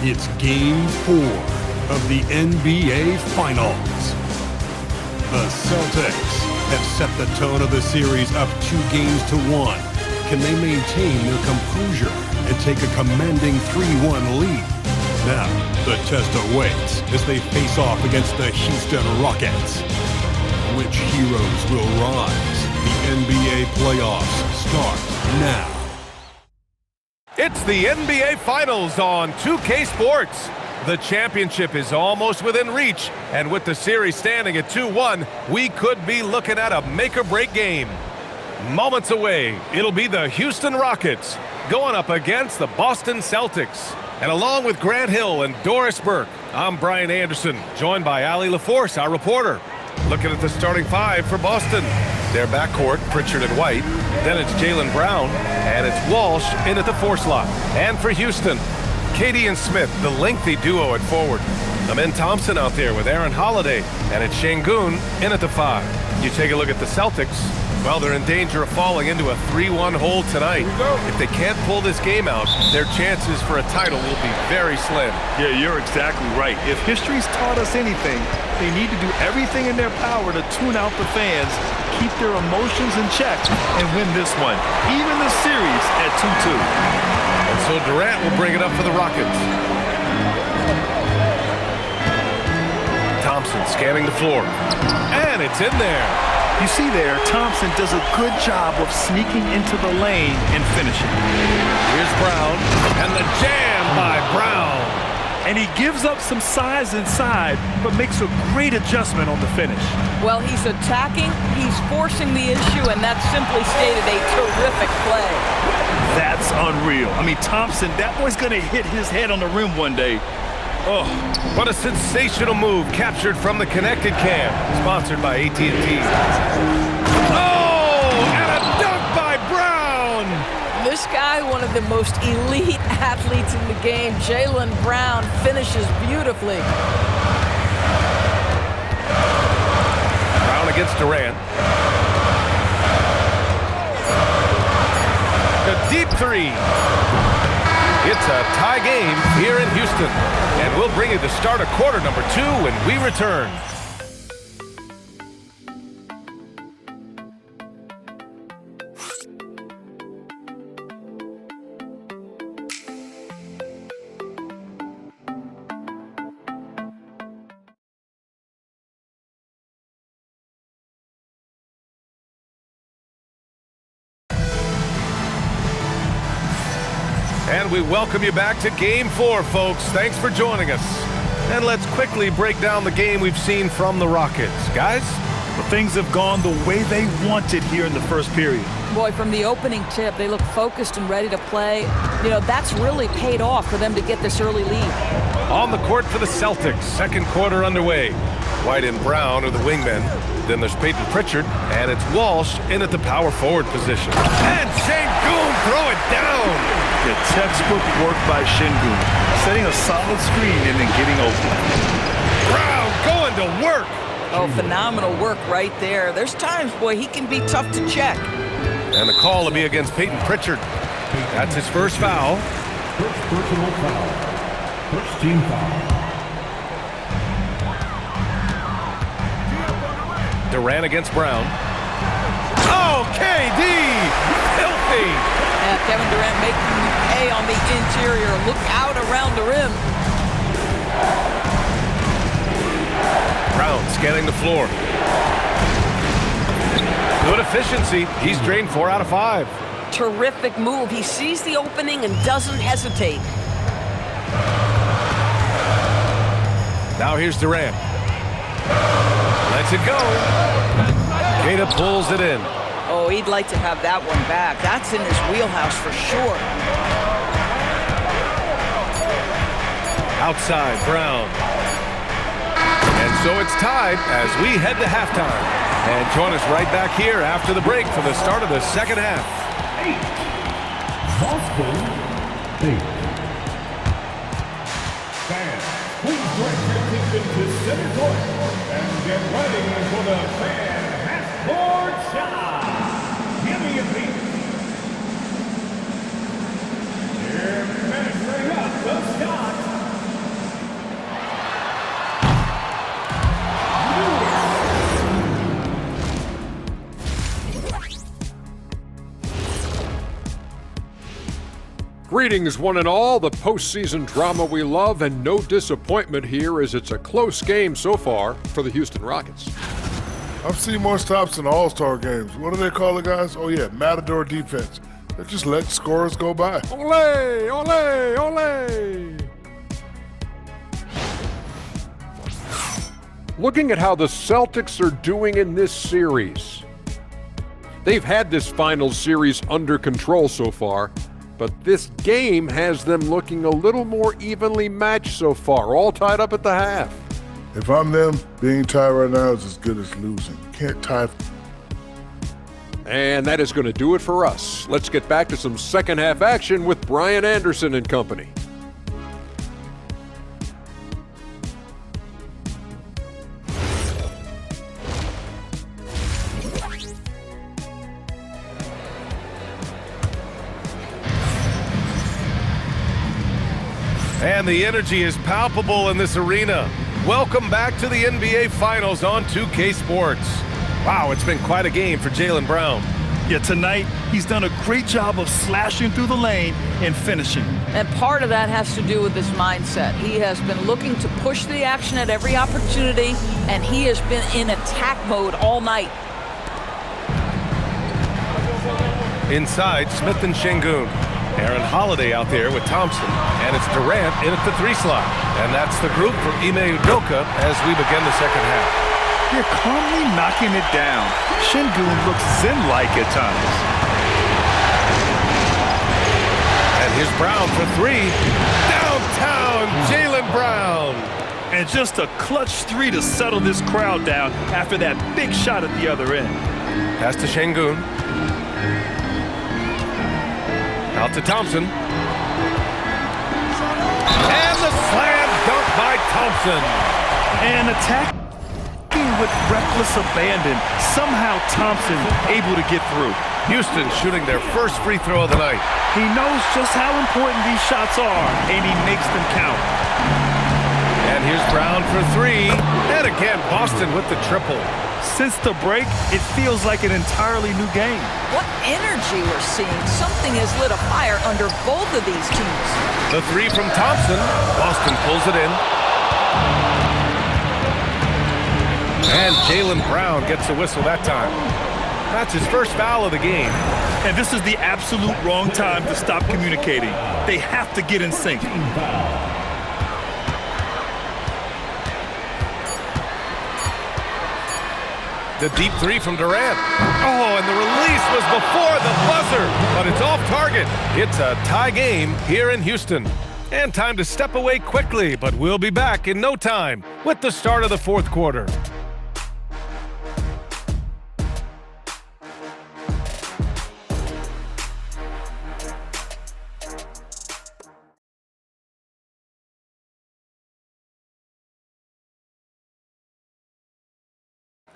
It's Game 4 of the NBA Finals. The Celtics have set the tone of the series up 2-1. Can they maintain their composure and take a commanding 3-1 lead? Now, the test awaits as they face off against the Houston Rockets. Which heroes will rise? The NBA playoffs start now. It's the NBA Finals on 2K Sports. The championship is almost within reach, and with the series standing at 2-1, we could be looking at a make-or-break game. Moments away, it'll be the Houston Rockets going up against the Boston Celtics. And along with Grant Hill and Doris Burke, I'm Brian Anderson, joined by Allie LaForce, our reporter. Looking at the starting five for Boston. Their backcourt, Pritchard and White. Then it's Jaylen Brown, and it's Walsh in at the 4 slot. And for Houston, Katie and Smith, the lengthy duo at forward. Amen Thompson out there with Aaron Holiday, and it's Şengün in at the 5. You take a look at the Celtics. Well, they're in danger of falling into a 3-1 hole tonight. If they can't pull this game out, their chances for a title will be very slim. Yeah, you're exactly right. If history's taught us anything, they need to do everything in their power to tune out the fans, keep their emotions in check, and win this one, even the series at 2-2. And so Durant will bring it up for the Rockets. Thompson scanning the floor. And it's in there. You see there, Thompson does a good job of sneaking into the lane and finishing. Here's Brown, and the jam by Brown. And he gives up some size inside, but makes a great adjustment on the finish. Well, he's attacking, he's forcing the issue, and that's simply stated a terrific play. That's unreal. I mean, Thompson, that boy's gonna hit his head on the rim one day. Oh, what a sensational move captured from the Connected Cam, sponsored by AT&T. Oh, and a dunk by Brown! This guy, one of the most elite athletes in the game, Jaylen Brown, finishes beautifully. Brown against Durant. A deep 3. It's a tie game here in Houston, and we'll bring you the start of quarter number 2 when we return. And we welcome you back to Game 4, folks. Thanks for joining us. And let's quickly break down the game we've seen from the Rockets. Guys? Well, things have gone the way they wanted here in the first period. Boy, from the opening tip, they look focused and ready to play. You know, that's really paid off for them to get this early lead. On the court for the Celtics, second quarter underway. White and Brown are the wingmen. Then there's Peyton Pritchard, and it's Walsh in at the power forward position. And Şengün throw it down! The textbook work by Şengün, setting a solid screen and then getting open. Brown going to work! Oh, phenomenal work right there. There's times, boy, he can be tough to check. And the call will be against Peyton Pritchard. That's his first foul. First personal foul. First team foul. Durant against Brown. Oh, KD! Filthy! Yeah, Kevin Durant making you pay on the interior. Look out around the rim. Brown scanning the floor. Good efficiency. He's drained 4 out of 5. Terrific move. He sees the opening and doesn't hesitate. Now here's Durant. Lets it go. Kata pulls it in. Oh, he'd like to have that one back. That's in his wheelhouse for sure. Outside, Brown. And so it's tied as we head to halftime. And join us right back here after the break for the start of the second half. Boston 8. Fans, please direct your attention to center court and get ready for the fan half-court shot. Give me a beat. Here, finishing up the shot. Greetings, one and all, the postseason drama we love, and no disappointment here as it's a close game so far for the Houston Rockets. I've seen more stops in All-Star games. What do they call it, guys? Oh, yeah, Matador defense. They just let scorers go by. Ole, ole, ole! Looking at how the Celtics are doing in this series. They've had this finals series under control so far, but this game has them looking a little more evenly matched so far, all tied up at the half. If I'm them, being tied right now is as good as losing. Can't tie. And that is going to do it for us. Let's get back to some second half action with Brian Anderson and company. And the energy is palpable in this arena. Welcome back to the NBA Finals on 2K Sports. Wow, it's been quite a game for Jaylen Brown. Yeah, tonight he's done a great job of slashing through the lane and finishing. And part of that has to do with his mindset. He has been looking to push the action at every opportunity, and he has been in attack mode all night. Inside, Smith and Şengün. Aaron Holiday out there with Thompson, and it's Durant in at the 3 slot. And that's the group for Ime Udoka as we begin the second half. They're calmly knocking it down. Şengün looks zen-like at times. And here's Brown for 3. Downtown, Jaylen Brown. And just a clutch 3 to settle this crowd down after that big shot at the other end. Pass to Şengün. Out to Thompson. And the slam dunk by Thompson. And attacking with reckless abandon. Somehow Thompson able to get through. Houston shooting their first free throw of the night. He knows just how important these shots are, and he makes them count. And here's Brown for 3. And again, Boston with the triple. Since the break, it feels like an entirely new game. What energy we're seeing. Something has lit a fire under both of these teams. The 3 from Thompson. Boston pulls it in. And Jaylen Brown gets a whistle that time. That's his first foul of the game. And this is the absolute wrong time to stop communicating. They have to get in sync. The deep 3 from Durant. Oh, and the release was before the buzzer, but it's off target. It's a tie game here in Houston. And time to step away quickly, but we'll be back in no time with the start of the fourth quarter.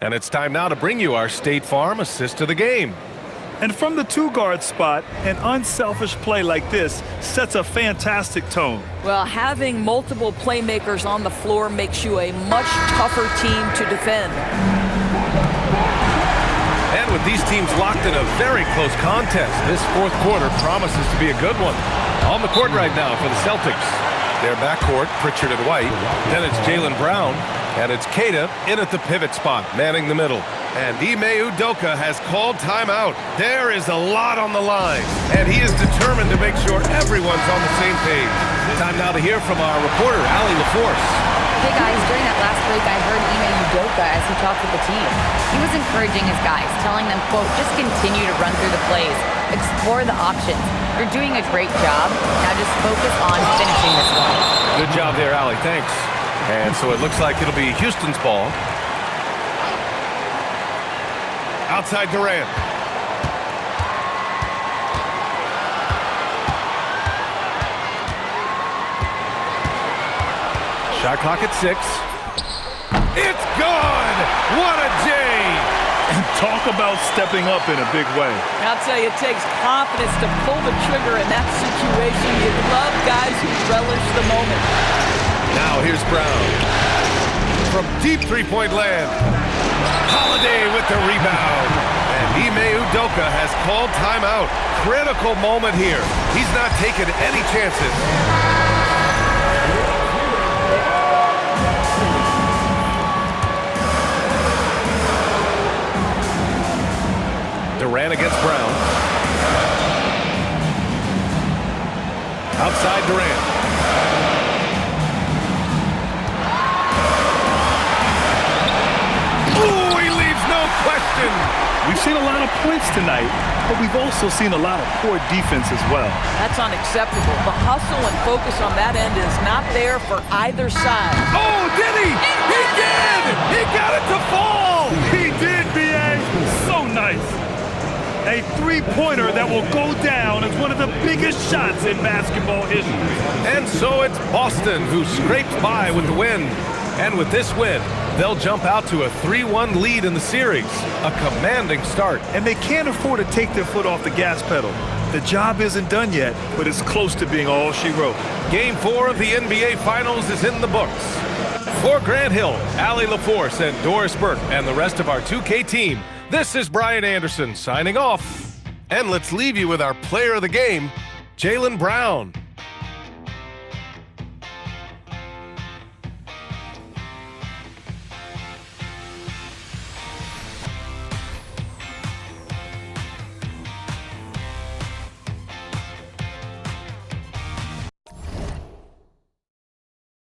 And it's time now to bring you our State Farm assist of the game. And from the 2-guard spot, an unselfish play like this sets a fantastic tone. Well, having multiple playmakers on the floor makes you a much tougher team to defend. And with these teams locked in a very close contest, this fourth quarter promises to be a good one. On the court right now for the Celtics. Their backcourt, Pritchard and White. Then it's Jaylen Brown. And it's Queta in at the pivot spot, manning the middle. And Ime Udoka has called timeout. There is a lot on the line, and he is determined to make sure everyone's on the same page. Time now to hear from our reporter, Allie LaForce. Hey guys, during that last break, I heard Ime Udoka as he talked with the team. He was encouraging his guys, telling them, quote, just continue to run through the plays, explore the options. You're doing a great job. Now just focus on finishing this one. Good job there, Allie. Thanks. And so it looks like it'll be Houston's ball. Outside Durant. Shot clock at 6. It's good! What a J! And talk about stepping up in a big way. I'll tell you, it takes confidence to pull the trigger in that situation. You love guys who relish the moment. Now here's Brown. From deep three-point land. Holiday with the rebound. And Ime Udoka has called timeout. Critical moment here. He's not taking any chances. Durant against Brown. Outside Durant. Ooh, he leaves no question. We've seen a lot of points tonight, but we've also seen a lot of poor defense as well. That's unacceptable. The hustle and focus on that end is not there for either side. Oh, did he? He did! He got it to fall! He did, B.A. So nice. A three-pointer that will go down as one of the biggest shots in basketball history. And so it's Boston who scrapes by with the win. And with this win, they'll jump out to a 3-1 lead in the series. A commanding start. And they can't afford to take their foot off the gas pedal. The job isn't done yet, but it's close to being all she wrote. Game 4 of the NBA Finals is in the books. For Grant Hill, Allie LaForce, and Doris Burke, and the rest of our 2K team, this is Brian Anderson signing off. And let's leave you with our player of the game, Jaylen Brown.